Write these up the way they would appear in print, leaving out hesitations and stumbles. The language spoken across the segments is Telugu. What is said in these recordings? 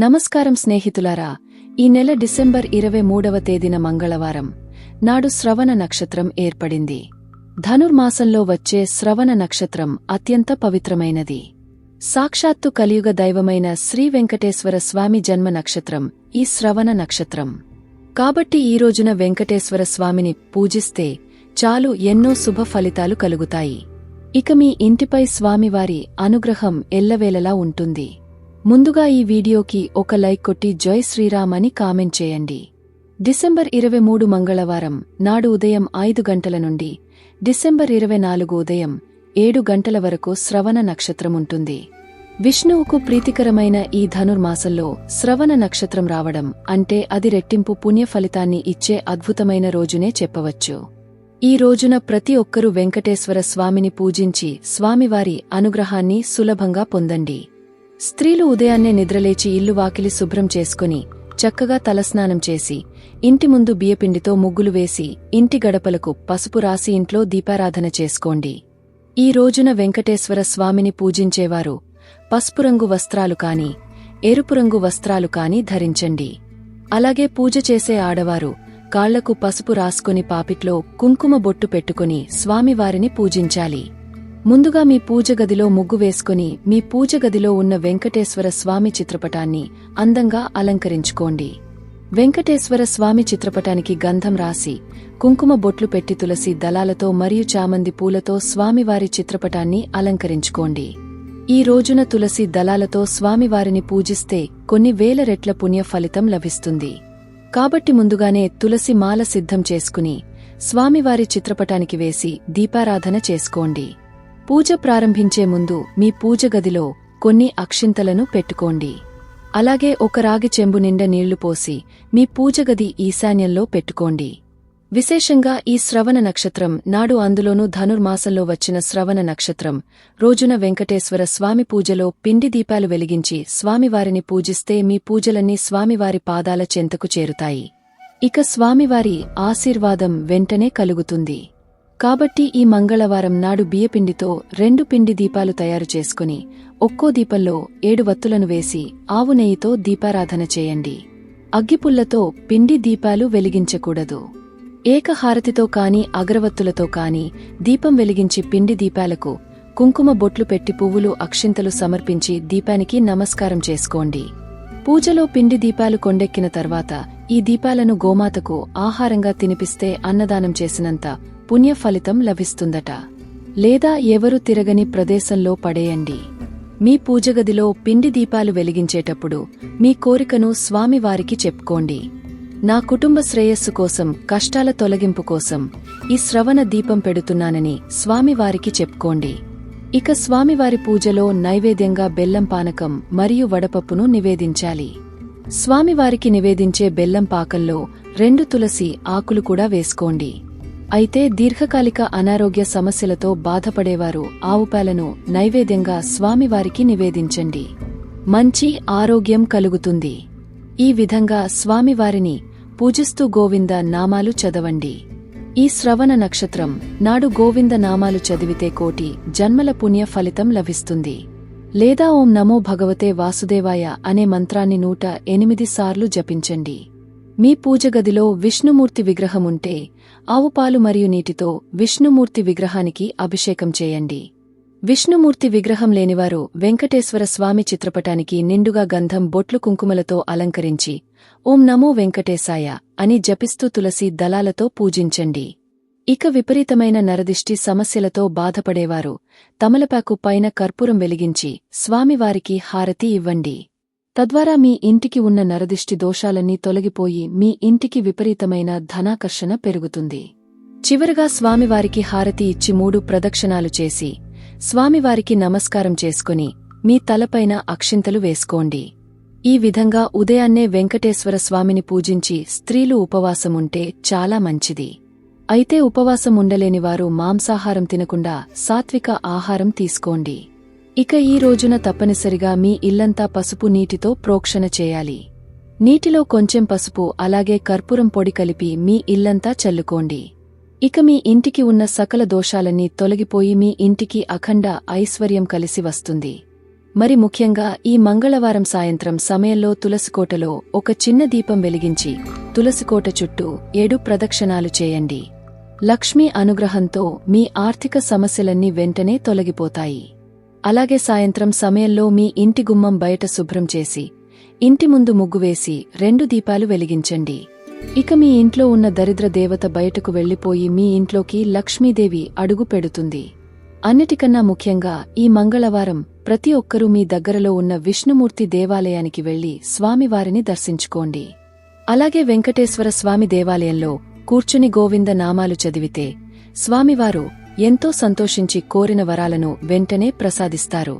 నమస్కారం స్నేహితులారా, ఈ నెల డిసెంబర్ 23వ తేదీన మంగళవారం నాడు శ్రవణ నక్షత్రం ఏర్పడింది. ధనుర్మాసంలో వచ్చే శ్రవణ నక్షత్రం అత్యంత పవిత్రమైనది. సాక్షాత్తు కలియుగ దైవమైన శ్రీ వెంకటేశ్వర స్వామి జన్మ నక్షత్రం ఈ శ్రవణ నక్షత్రం. కాబట్టి ఈ రోజున వెంకటేశ్వర స్వామిని పూజిస్తే చాలు ఎన్నో శుభ ఫలితాలు కలుగుతాయి. ఇక మీ ఇంటిపై స్వామివారి అనుగ్రహం ఎల్లవేళలా ఉంటుంది. ముందుగా ఈ వీడియోకి ఒక లైక్ కొట్టి జై శ్రీరామ్ అని కామెంట్ చేయండి. డిసెంబర్ 23 మంగళవారం నాడు ఉదయం 5 గంటల నుండి డిసెంబర్ 24 ఉదయం 7 గంటల వరకు శ్రవణ నక్షత్రం ఉంటుంది. విష్ణువుకు ప్రీతికరమైన ఈ ధనుర్మాసంలో శ్రవణ నక్షత్రం రావడం అంటే అది రెట్టింపు పుణ్య ఫలితాన్ని ఇచ్చే అద్భుతమైన రోజునే చెప్పవచ్చు. ఈ రోజున ప్రతి ఒక్కరూ వెంకటేశ్వర స్వామిని పూజించి స్వామివారి అనుగ్రహాన్ని సులభంగా పొందండి. స్త్రీలు ఉదయాన్నే నిద్రలేచి ఇల్లు వాకిలి శుభ్రం చేసుకుని చక్కగా తలస్నానం చేసి ఇంటి ముందు బియ్యపిండితో ముగ్గులు వేసి ఇంటి గడపలకు పసుపు రాసి ఇంట్లో దీపారాధన చేసుకోండి. ఈ రోజున వెంకటేశ్వర స్వామిని పూజించేవారు పసుపు రంగు వస్త్రాలు కాని ఎరుపు రంగు వస్త్రాలు కాని ధరించండి. అలాగే పూజ చేసే ఆడవారు కాళ్లకు పసుపు రాసుకుని పాపిట్లో కుంకుమ బొట్టు పెట్టుకుని స్వామివారిని పూజించాలి. ముందుగా మీ పూజ గదిలో ముగ్గు వేసుకుని మీ పూజ గదిలో ఉన్న వెంకటేశ్వర స్వామి చిత్రపటాన్ని అందంగా అలంకరించుకోండి. వెంకటేశ్వర స్వామి చిత్రపటానికి గంధం రాసి కుంకుమ బొట్లు పెట్టి తులసి దళాలతో మరియు చామంతి పూలతో స్వామివారి చిత్రపటాన్ని అలంకరించుకోండి. ఈ రోజున తులసి దళాలతో స్వామివారిని పూజిస్తే కొన్ని వేల రెట్ల పుణ్య ఫలితం లభిస్తుంది. కాబట్టి ముందుగానే తులసి మాల సిద్ధం చేసుకుని స్వామివారి చిత్రపటానికి వేసి దీపారాధన చేసుకోండి. పూజ ప్రారంభించే ముందు మీ పూజ గదిలో కొన్ని అక్షింతలను పెట్టుకోండి. అలాగే ఒక రాగి చెంబు నిండా నీళ్లు పోసి మీ పూజ గది ఈశాన్యంలో పెట్టుకోండి. విశేషంగా ఈ శ్రవణ నక్షత్రం నాడు, అందులోనూ ధనుర్మాసంలో వచ్చిన శ్రవణ నక్షత్రం రోజున వెంకటేశ్వర స్వామి పూజలో పిండి దీపాలు వెలిగించి స్వామివారిని పూజిస్తే మీ పూజలన్నీ స్వామివారి పాదాల చెంతకు చేరుతాయి. ఇక స్వామివారి ఆశీర్వాదం వెంటనే కలుగుతుంది. కాబట్టి ఈ మంగళవారం నాడు బియ్యపిండితో 2 పిండి దీపాలు తయారు చేసుకుని ఒక్కో దీపంలో 7 వత్తులను వేసి ఆవు నెయ్యితో దీపారాధన చేయండి. అగ్గిపుల్లతో పిండి దీపాలు వెలిగించకూడదు. ఏకహారతితో కాని అగరవత్తులతో కాని దీపం వెలిగించి పిండి దీపాలకు కుంకుమ బొట్లు పెట్టి పువ్వులు అక్షింతలు సమర్పించి దీపానికి నమస్కారం చేసుకోండి. పూజలో పిండి దీపాలు కొండెక్కిన తర్వాత ఈ దీపాలను గోమాతకు ఆహారంగా తినిపిస్తే అన్నదానం చేసినంత పుణ్య ఫలితం లభిస్తుందట. లేదా ఎవరు తిరగని ప్రదేశంలో పడేయండి. మీ పూజగదిలో పిండి దీపాలు వెలిగించేటప్పుడు మీ కోరికను స్వామివారికి చెప్పుకోండి. నా కుటుంబ శ్రేయస్సు కోసం, కష్టాల తొలగింపు కోసం ఈ శ్రవణ దీపం పెడుతున్నానని స్వామివారికి చెప్పుకోండి. ఇక స్వామివారి పూజలో నైవేద్యంగా బెల్లం పానకం మరియు వడపప్పును నివేదించాలి. స్వామివారికి నివేదించే బెల్లం పాకంలో 2 తులసి ఆకులు కూడా వేసుకోండి. అయితే దీర్ఘకాలిక అనారోగ్య సమస్యలతో బాధపడేవారు ఆవుపాలను నైవేద్యంగా స్వామివారికి నివేదించండి. మంచి ఆరోగ్యం కలుగుతుంది. ఈ విధంగా స్వామివారిని పూజిస్తూ గోవింద నామాలు చదవండి. ఈ శ్రవణ నక్షత్రం నాడు గోవింద నామాలు చదివితే కోటి జన్మల పుణ్య ఫలితం లభిస్తుంది. లేదా ఓం నమో భగవతే వాసుదేవాయ అనే మంత్రాన్ని 108 సార్లు జపించండి. మీ పూజగదిలో విష్ణుమూర్తి విగ్రహముంటే ఆవుపాలు మరియు నీటితో విష్ణుమూర్తి విగ్రహానికి అభిషేకం చేయండి. విష్ణుమూర్తి విగ్రహం లేనివారు వెంకటేశ్వర స్వామి చిత్రపటానికి నిండుగా గంధం బొట్లు కుంకుమలతో అలంకరించి ఓం నమో వెంకటేశాయ అని జపిస్తూ తులసి దళాలతో పూజించండి. ఇక విపరీతమైన నరదిష్టి సమస్యలతో బాధపడేవారు తమలపాకు పైన కర్పూరం వెలిగించి స్వామివారికి హారతి ఇవ్వండి. తద్వారా మీ ఇంటికి ఉన్న నరదిష్టి దోషాలన్నీ తొలగిపోయి మీ ఇంటికి విపరీతమైన ధనాకర్షణ పెరుగుతుంది. చివరగా స్వామివారికి హారతి ఇచ్చి 3 ప్రదక్షిణాలు చేసి స్వామివారికి నమస్కారం చేసుకుని మీ తలపైన అక్షింతలు వేసుకోండి. ఈ విధంగా ఉదయాన్నే వెంకటేశ్వర స్వామిని పూజించి స్త్రీలు ఉపవాసముంటే చాలా మంచిది. అయితే ఉపవాసం ఉండలేనివారు మాంసాహారం తినకుండా సాత్విక ఆహారం తీసుకోండి. ఇక ఈ రోజున తప్పనిసరిగా మీ ఇల్లంతా పసుపు నీటితో ప్రోక్షణ చేయాలి. నీటిలో కొంచెం పసుపు అలాగే కర్పూరం పొడి కలిపి మీ ఇల్లంతా చల్లుకోండి. ఇక మీ ఇంటికి ఉన్న సకల దోషాలన్నీ తొలగిపోయి మీ ఇంటికి అఖండ ఐశ్వర్యం కలిసి వస్తుంది. మరి ముఖ్యంగా ఈ మంగళవారం సాయంత్రం సమయంలో తులసికోటలో ఒక చిన్న దీపం వెలిగించి తులసికోట చుట్టూ 7 ప్రదక్షిణాలు చేయండి. లక్ష్మీ అనుగ్రహంతో మీ ఆర్థిక సమస్యలన్నీ వెంటనే తొలగిపోతాయి. అలాగే సాయంత్రం సమయంలో మీ ఇంటి గుమ్మం బయట శుభ్రం చేసి ఇంటి ముందు ముగ్గు వేసి 2 దీపాలు వెలిగించండి. ఇక మీ ఇంట్లో ఉన్న దరిద్ర దేవత బయటకు వెళ్లిపోయి మీ ఇంట్లోకి లక్ష్మీదేవి అడుగు పెడుతుంది. అన్నిటికన్నా ముఖ్యంగా ఈ మంగళవారం ప్రతి ఒక్కరూ మీ దగ్గరలో ఉన్న విష్ణుమూర్తి దేవాలయానికి వెళ్లి స్వామివారిని దర్శించుకోండి. అలాగే వెంకటేశ్వర స్వామి దేవాలయంలో కూర్చుని గోవింద నామాలు చదివితే స్వామివారు ఎంతో సంతోషించి కోరిన వరాలను వెంటనే ప్రసాదిస్తారు.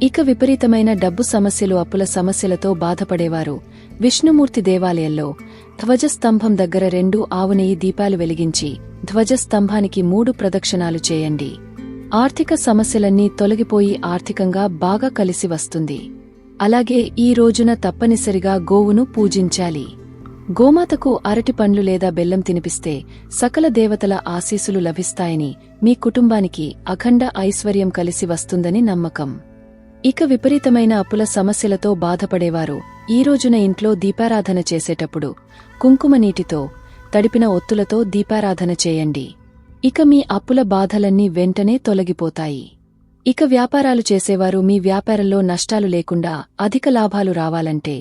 ఇక విపరీతమైన డబ్బు సమస్యలు అప్పుల సమస్యలతో బాధపడేవారు విష్ణుమూర్తి దేవాలయంలో ధ్వజస్తంభం దగ్గర 2 ఆవు నెయ్యి దీపాలు వెలిగించి ధ్వజస్తంభానికి 3 ప్రదక్షిణాలు చేయండి. ఆర్థిక సమస్యలన్నీ తొలగిపోయి ఆర్థికంగా బాగా కలిసి వస్తుంది. అలాగే ఈ రోజున తప్పనిసరిగా గోవును పూజించాలి. గోమాతకు అరటి పండ్లు లేదా బెల్లం తినిపిస్తే సకల దేవతల ఆశీస్సులు లభిస్తాయని, మీ కుటుంబానికి అఖండ ఐశ్వర్యం కలిసి వస్తుందని నమ్మకం. ఇక విపరీతమైన అప్పుల సమస్యలతో బాధపడేవారు ఈ రోజున ఇంట్లో దీపారాధన చేసేటప్పుడు కుంకుమ నీటితో తడిపిన ఒత్తులతో దీపారాధన చేయండి. ఇక మీ అప్పుల బాధలన్నీ వెంటనే తొలగిపోతాయి. ఇక వ్యాపారాలు చేసేవారు మీ వ్యాపారంలో నష్టాలు లేకుండా అధిక లాభాలు రావాలంటే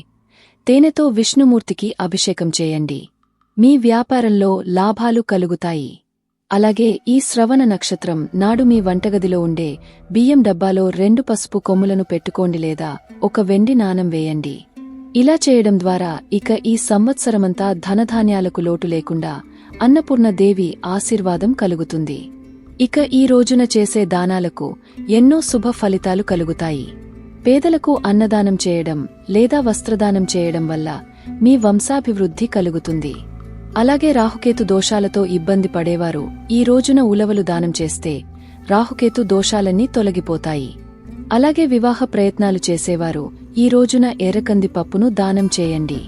తేనెతో విష్ణుమూర్తికి అభిషేకం చేయండి. మీ వ్యాపారంలో లాభాలు కలుగుతాయి. అలాగే ఈ శ్రవణ నక్షత్రం నాడు మీ వంటగదిలో ఉండే బియ్యం డబ్బాలో 2 పసుపు కొమ్ములను పెట్టుకోండి లేదా ఒక వెండి నాణం వేయండి. ఇలా చేయడం ద్వారా ఇక ఈ సంవత్సరమంతా ధనధాన్యాలకు లోటు లేకుండా అన్నపూర్ణదేవి ఆశీర్వాదం కలుగుతుంది. ఇక ఈ రోజున చేసే దానాలకు ఎన్నో శుభ ఫలితాలు కలుగుతాయి. పేదలకు అన్నదానం చేయడం లేదా వస్త్రదానం చేయడం వల్ల మీ వంశాభివృద్ధి కలుగుతుంది. అలాగే రాహుకేతు దోషాలతో ఇబ్బంది పడేవారు ఈ రోజున ఉలవలు దానం చేస్తే రాహుకేతు దోషాలన్నీ తొలగిపోతాయి. అలాగే వివాహ ప్రయత్నాలు చేసేవారు ఈ రోజున ఎర్రకంది పప్పును దానం చేయండి.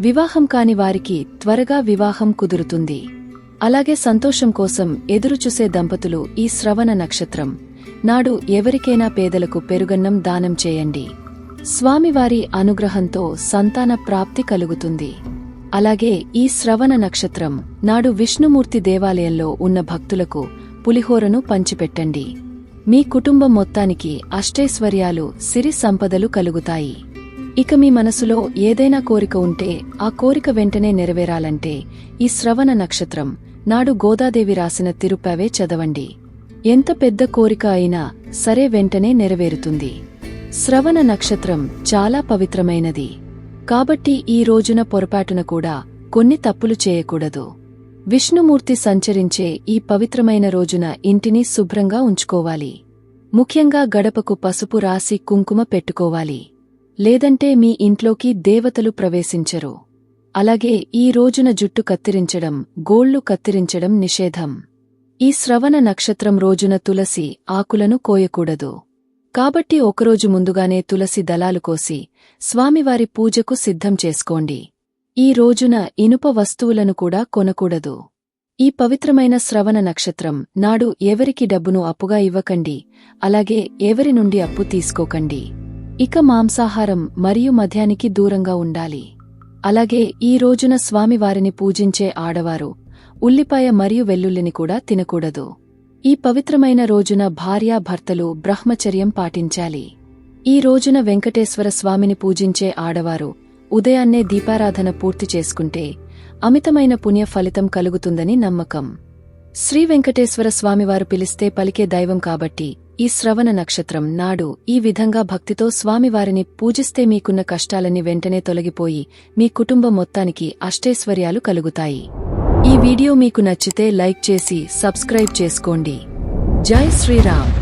వివాహం కాని వారికి త్వరగా వివాహం కుదురుతుంది. అలాగే సంతోషం కోసం ఎదురుచూసే దంపతులు ఈ శ్రవణ నక్షత్రం నాడు ఎవరికైనా పేదలకు పెరుగన్నం దానం చేయండి. స్వామివారి అనుగ్రహంతో సంతాన ప్రాప్తి కలుగుతుంది. అలాగే ఈ శ్రవణ నక్షత్రం నాడు విష్ణుమూర్తి దేవాలయంలో ఉన్న భక్తులకు పులిహోరను పంచిపెట్టండి. మీ కుటుంబం మొత్తానికి అష్టైశ్వర్యాలు సిరి సంపదలు కలుగుతాయి. ఇక మీ మనసులో ఏదైనా కోరిక ఉంటే ఆ కోరిక వెంటనే నెరవేరాలంటే ఈ శ్రవణ నక్షత్రం నాడు గోదాదేవి రాసిన తిరుప్పావే చదవండి. ఎంత పెద్ద కోరిక అయినా సరే వెంటనే నెరవేరుతుంది. శ్రవణ నక్షత్రం చాలా పవిత్రమైనది. కాబట్టి ఈ రోజున పొరపాటున కూడా కొన్ని తప్పులు చేయకూడదు. విష్ణుమూర్తి సంచరించే ఈ పవిత్రమైన రోజున ఇంటిని శుభ్రంగా ఉంచుకోవాలి. ముఖ్యంగా గడపకు పసుపు రాసి కుంకుమ పెట్టుకోవాలి. లేదంటే మీ ఇంట్లోకి దేవతలు ప్రవేశించరు. అలాగే ఈ రోజున జుట్టు కత్తిరించడం, గోళ్లు కత్తిరించడం నిషేధం. ఈ శ్రవణ నక్షత్రం రోజున తులసి ఆకులను కోయకూడదు. కాబట్టి ఒకరోజు ముందుగానే తులసి దళాలు కోసి స్వామివారి పూజకు సిద్ధం చేసుకోండి. ఈ రోజున ఇనుప వస్తువులను కూడా కొనకూడదు. ఈ పవిత్రమైన శ్రవణ నక్షత్రం నాడు ఎవరికి డబ్బును అప్పుగా ఇవ్వకండి. అలాగే ఎవరి నుండి అప్పు తీసుకోకండి. ఇక మాంసాహారం మరియు మద్యానికి దూరంగా ఉండాలి. అలాగే ఈ రోజున స్వామివారిని పూజించే ఆడవారు ఉల్లిపాయ మరియు వెల్లుల్లిని కూడా తినకూడదు. ఈ పవిత్రమైన రోజున భార్యాభర్తలు బ్రహ్మచర్యం పాటించాలి. ఈ రోజున వెంకటేశ్వర స్వామిని పూజించే ఆడవారు ఉదయాన్నే దీపారాధన పూర్తి చేసుకుంటే అమితమైన పుణ్య ఫలితం కలుగుతుందని నమ్మకం. శ్రీ వెంకటేశ్వర స్వామివారు పిలిస్తే పలికే దైవం కాబట్టి ఈ శ్రవణ నక్షత్రం నాడు ఈ విధంగా భక్తితో స్వామివారిని పూజిస్తే మీకున్న కష్టాలన్నీ వెంటనే తొలగిపోయి మీ కుటుంబం మొత్తానికి అష్టైశ్వర్యాలు కలుగుతాయి. ఈ వీడియో మీకు నచ్చితే లైక్ చేసి సబ్స్క్రైబ్ చేసుకోండి. జై శ్రీరామ్.